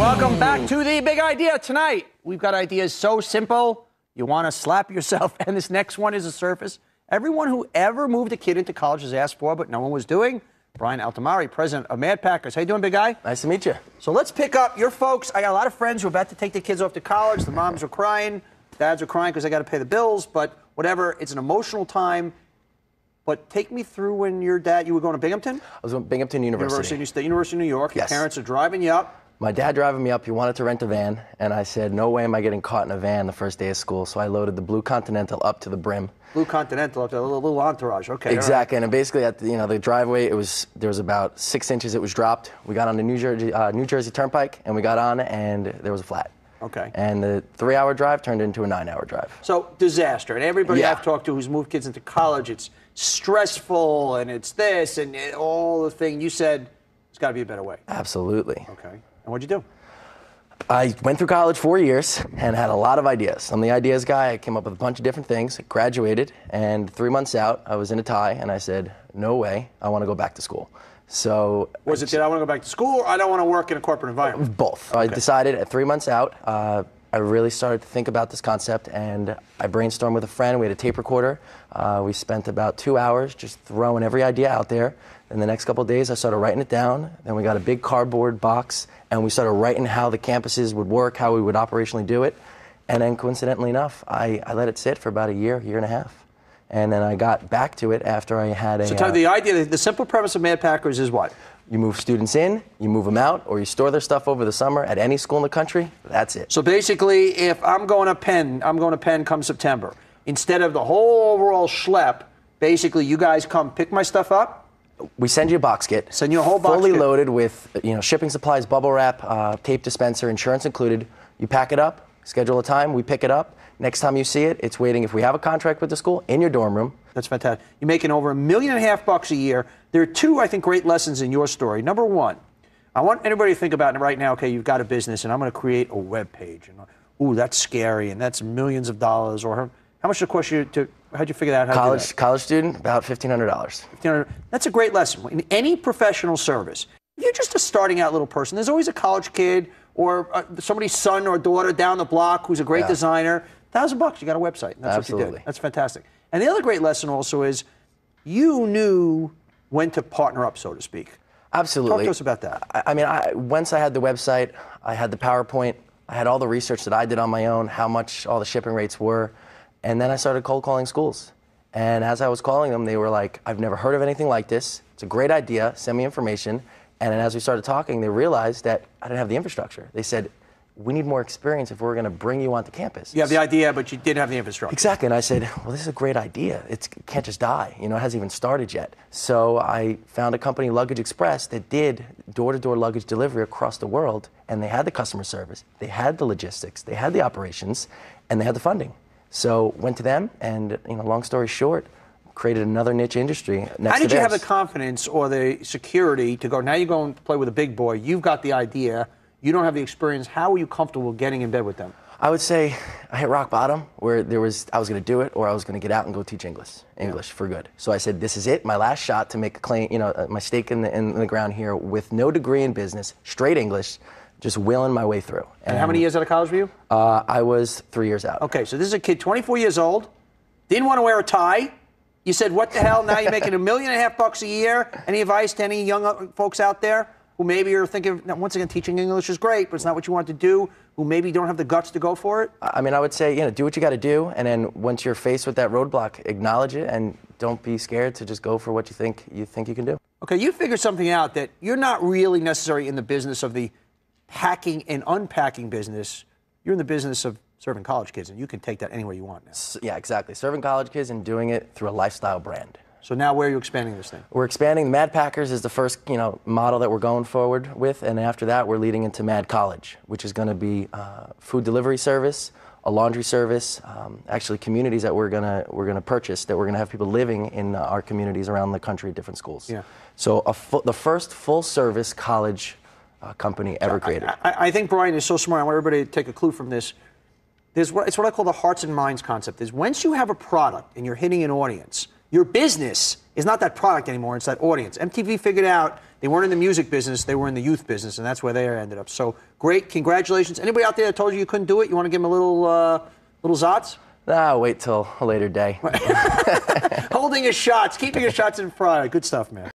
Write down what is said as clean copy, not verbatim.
Welcome back to The Big Idea. Tonight, we've got ideas so simple, you want to slap yourself. And this next one is a surface everyone who ever moved a kid into college has asked for, but no one was doing. Brian Altomare, president of MadPackers. How you doing, big guy? Nice to meet you. So let's pick up your folks. I got a lot of friends who are about to take their kids off to college. The moms are crying. Dads are crying because they got to pay the bills. But whatever, it's an emotional time. But take me through when your dad, you were going to Binghamton? I was going to Binghamton University. University of New York. Yes. Your parents are driving you up. My dad driving me up, he wanted to rent a van, and I said, no way am I getting caught in a van the first day of school, so I loaded the Blue Continental up to the brim. Blue Continental, up to a little entourage, okay. Exactly, right. And basically at the driveway, there was about 6 inches it was dropped. We got on the New Jersey Turnpike, and we got on, and there was a flat. Okay. And the 3-hour drive turned into a 9-hour drive. So, disaster. And everybody I've talked to who's moved kids into college, it's stressful, and it's this, and all the thing. You said, there's got to be a better way. Absolutely. Okay. And what'd you do? I went through college 4 years and had a lot of ideas. I'm the ideas guy. I came up with a bunch of different things, graduated, and 3 months out, I was in a tie, and I said, no way, I want to go back to school. So did I want to go back to school, or I don't want to work in a corporate environment? Both. Okay. I decided at 3 months out, I really started to think about this concept, and I brainstormed with a friend. We had a tape recorder. We spent about 2 hours just throwing every idea out there. And the next couple of days, I started writing it down. Then we got a big cardboard box, and we started writing how the campuses would work, how we would operationally do it. And then coincidentally enough, I let it sit for about a year and a half. And then I got back to it after I had a... So tell me, the idea, the simple premise of MadPackers is what? You move students in, you move them out, or you store their stuff over the summer at any school in the country. That's it. So basically, if I'm going to Penn come September. Instead of the whole overall schlep, basically you guys come pick my stuff up. We send you a box kit. Send you a whole box fully kit. Loaded with shipping supplies, bubble wrap, tape dispenser, insurance included. You pack it up, schedule a time, we pick it up. Next time you see it, it's waiting, if we have a contract with the school, in your dorm room. That's fantastic. You're making over $1.5 million a year. There are two, I think, great lessons in your story. Number one, I want everybody to think about it right now, okay, you've got a business, and I'm going to create a web page. And, ooh, that's scary, and that's millions of dollars. Or how much did it cost you to, how'd you figure that out? College student, about $1,500. $1,500. That's a great lesson. In any professional service, if you're just a starting out little person, there's always a college kid or somebody's son or daughter down the block who's a great designer. $1,000, you got a website. And that's Absolutely. what you did. That's fantastic. And the other great lesson also is you knew when to partner up, so to speak. Absolutely. Talk to us about that. I mean, once I had the website, I had the PowerPoint, I had all the research that I did on my own, how much all the shipping rates were, and then I started cold calling schools. And as I was calling them, they were like, I've never heard of anything like this. It's a great idea. Send me information. And then as we started talking, they realized that I didn't have the infrastructure. They said, we need more experience if we're going to bring you onto campus. You have the idea, but you didn't have the infrastructure. Exactly. And I said, well, this is a great idea. It can't just die. It hasn't even started yet. So I found a company, Luggage Express, that did door-to-door luggage delivery across the world. And they had the customer service, they had the logistics, they had the operations, and they had the funding. So went to them, and long story short, created another niche industry next to theirs. How did you have the confidence or the security to go, now you go and play with a big boy, you've got the idea, you don't have the experience, how were you comfortable getting in bed with them? I would say I hit rock bottom where I was going to do it or I was going to get out and go teach English for good. So I said, this is it, my last shot to make a claim, my stake in the ground here with no degree in business, straight English, just willing my way through. And how many years out of college were you? I was 3 years out. Okay, so this is a kid, 24 years old, didn't want to wear a tie. You said, what the hell, now you're making $1.5 million a year. Any advice to any young folks out there who maybe are thinking, now, once again, teaching English is great, but it's not what you want to do, who maybe don't have the guts to go for it? I mean, I would say, do what you got to do, and then once you're faced with that roadblock, acknowledge it, and don't be scared to just go for what you think you can do. Okay, you figured something out that you're not really necessarily in the business of the packing and unpacking business. You're in the business of serving college kids, and you can take that anywhere you want now. Yeah, exactly. Serving college kids and doing it through a lifestyle brand. So now where are you expanding this thing? We're expanding. MadPackers is the first, model that we're going forward with, and after that, we're leading into Mad College, which is going to be food delivery service, a laundry service, actually communities that we're gonna purchase, that we're gonna have people living in our communities around the country at different schools. Yeah. So the first full-service college company ever created. I think Brian is so smart. I want everybody to take a clue from this. It's what I call the hearts and minds concept. Is once you have a product and you're hitting an audience, your business is not that product anymore, it's that audience. MTV figured out they weren't in the music business, they were in the youth business, and that's where they ended up. So great, congratulations. Anybody out there that told you couldn't do it, you want to give them a little zots? Nah, wait till a later day. Holding his shots, keeping his shots in front. Good stuff, man.